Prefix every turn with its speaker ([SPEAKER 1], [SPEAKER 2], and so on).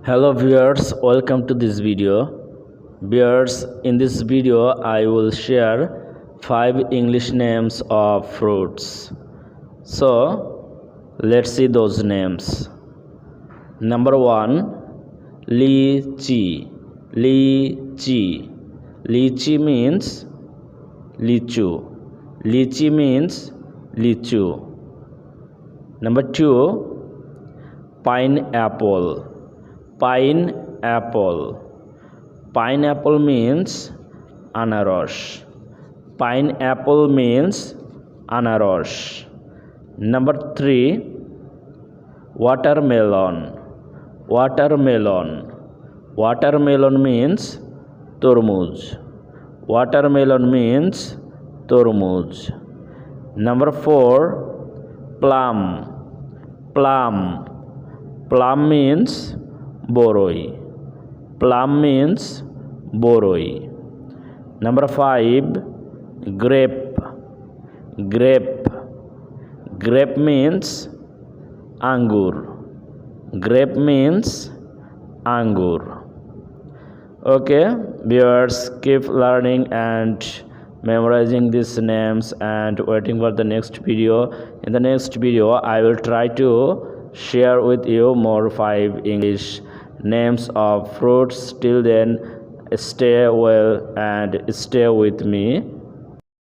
[SPEAKER 1] Hello viewers, welcome to this video. Viewers, in this video I will share 5 English names of fruits. So let's see those names. Number 1, lychee. Lychee. Lychee means lichu. Lychee means lichu. Number 2, pineapple. Pineapple. Pineapple means anaros. Pineapple means anaros. Number 3, watermelon. Watermelon. Watermelon means tormuz. Watermelon means tormuz. Number 4, plum. Plum. Plum means boroi. Plum means boroi. Number 5, grape. Grape. Grape means angur. Grape means angur. Okay, viewers, keep learning and memorizing these names and waiting for the next video. In the next video, I will try to share with you more 5 English names of fruits. Till then, stay well and stay with me.